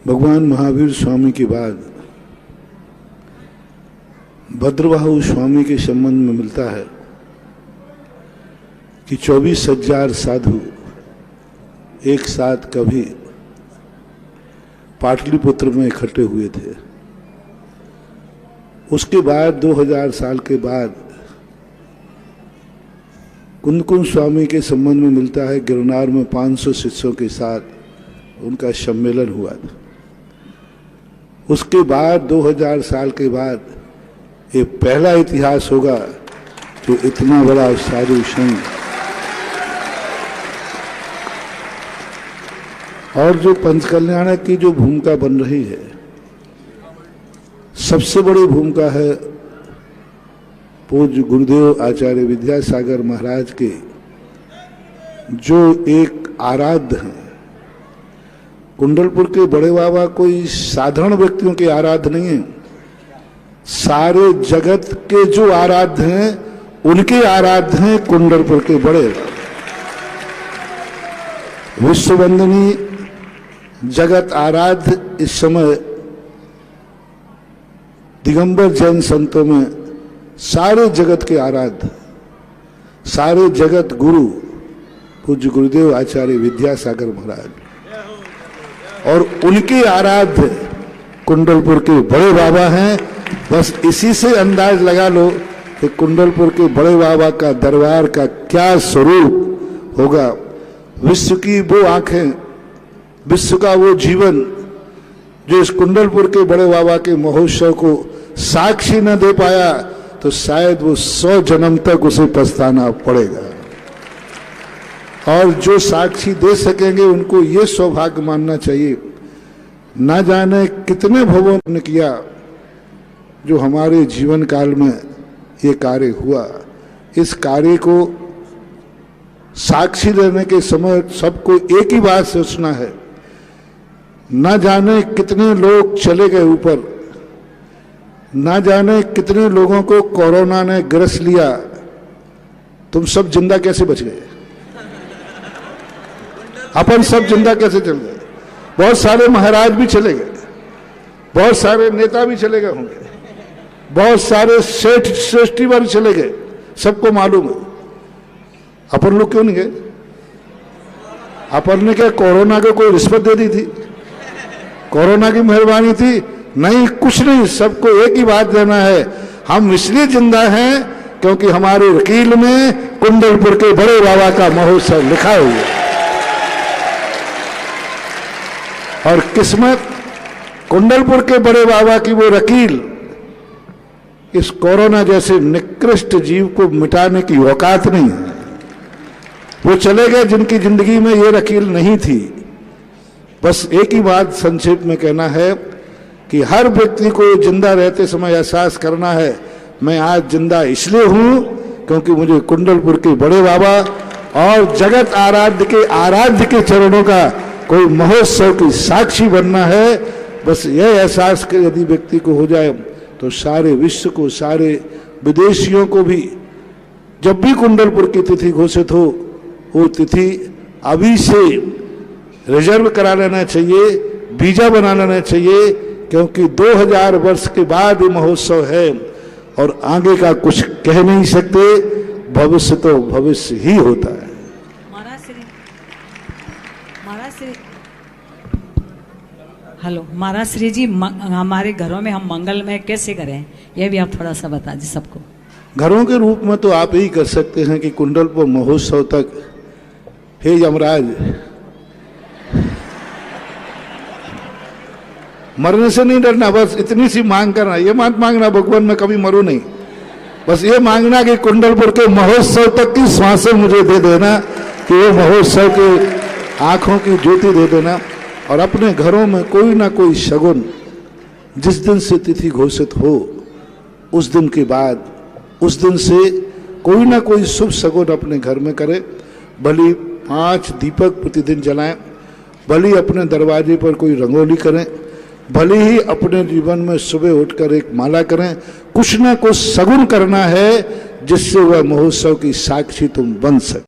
भगवान महावीर स्वामी के बाद भद्रबाहु स्वामी के संबंध में मिलता है कि 24,000 साधु एक साथ कभी पाटलिपुत्र में इकट्ठे हुए थे। उसके बाद 2000 साल के बाद कुंदकुंज स्वामी के संबंध में मिलता है गिरनार में 500 शिष्यों के साथ उनका सम्मेलन हुआ था। उसके बाद 2000 साल के बाद ये पहला इतिहास होगा जो इतना बड़ा साधु संघ और जो पंचकल्याणक की जो भूमिका बन रही है, सबसे बड़ी भूमिका है पूज्य गुरुदेव आचार्य विद्यासागर महाराज के, जो एक आराध्य हैं। कुंडलपुर के बड़े बाबा कोई साधारण व्यक्तियों के आराध्य नहीं है, सारे जगत के जो आराध्य हैं उनके आराध्य हैं कुंडलपुर के बड़े विश्ववंदनीय जगत आराध्य। इस समय दिगंबर जैन संतों में सारे जगत के आराध्य, सारे जगत गुरु पूज्य गुरुदेव आचार्य विद्यासागर महाराज, और उनके आराध्य कुंडलपुर के बड़े बाबा हैं। बस इसी से अंदाज लगा लो कि कुंडलपुर के बड़े बाबा का दरबार का क्या स्वरूप होगा। विश्व की वो आंखें, विश्व का वो जीवन जो इस कुंडलपुर के बड़े बाबा के महोत्सव को साक्षी न दे पाया तो शायद वो 100 जन्म तक उसे पछताना पड़ेगा। और जो साक्षी दे सकेंगे उनको ये सौभाग्य मानना चाहिए। ना जाने कितने भवों ने किया जो हमारे जीवन काल में ये कार्य हुआ। इस कार्य को साक्षी लेने के समय सबको एक ही बात सोचना है, ना जाने कितने लोग चले गए ऊपर, ना जाने कितने लोगों को कोरोना ने ग्रस लिया, तुम सब जिंदा कैसे बच गए? अपन सब जिंदा कैसे चल गए? बहुत सारे महाराज भी चले गए, बहुत सारे नेता भी चले गए होंगे, बहुत सारे सेठ श्रेष्ठीवर चले गए, सबको मालूम है। अपन लोग क्यों नहीं गए? अपन ने क्या कोरोना को कोई रिश्वत दे दी थी? कोरोना की मेहरबानी थी? नहीं, कुछ नहीं। सबको एक ही बात देना है, हम इसलिए जिंदा हैं क्योंकि हमारे वकील में कुंडलपुर के बड़े बाबा का महोत्सव लिखा हुआ है। और किस्मत कुंडलपुर के बड़े बाबा की वो वकील इस कोरोना जैसे निकृष्ट जीव को मिटाने की औकात नहीं है। वो चले गए जिनकी जिंदगी में ये वकील नहीं थी। बस एक ही बात संक्षेप में कहना है कि हर व्यक्ति को जिंदा रहते समय एहसास करना है, मैं आज जिंदा इसलिए हूं क्योंकि मुझे कुंडलपुर के बड़े बाबा और जगत आराध्य के चरणों का कोई महोत्सव की साक्षी बनना है। बस यह एहसास यदि व्यक्ति को हो जाए तो सारे विश्व को, सारे विदेशियों को भी जब भी कुंडलपुर की तिथि घोषित हो, वो तिथि अभी से रिजर्व करा लेना चाहिए, वीजा बना लेना चाहिए, क्योंकि 2000 वर्ष के बाद ये महोत्सव है और आगे का कुछ कह नहीं सकते। भविष्य तो भविष्य ही होता है। महाराज श्री जी, हमारे घरों में हम मंगलमय कैसे करें, यह भी आप थोड़ा सा बता दीजिए सबको। घरों के रूप में तो आप यही कर सकते हैं कि कुंडलपुर महोत्सव तक, हे यमराज, मरने से नहीं डरना, बस इतनी सी मांग करना। ये मत मांगना भगवान मैं कभी मरूं नहीं, बस ये मांगना कि कुंडलपुर के महोत्सव तक की सांसें मुझे दे देना, कि वो महोत्सव के आंखों की ज्योति दे देना। और अपने घरों में कोई ना कोई शगुन, जिस दिन से तिथि घोषित हो उस दिन के बाद, उस दिन से कोई ना कोई शुभ शगुन अपने घर में करें। भली 5 दीपक प्रतिदिन जलाएं, भली अपने दरवाजे पर कोई रंगोली करें, भले ही अपने जीवन में सुबह उठकर एक माला करें। कुछ ना कुछ शगुन करना है जिससे वह महोत्सव की साक्षी तुम बन सके।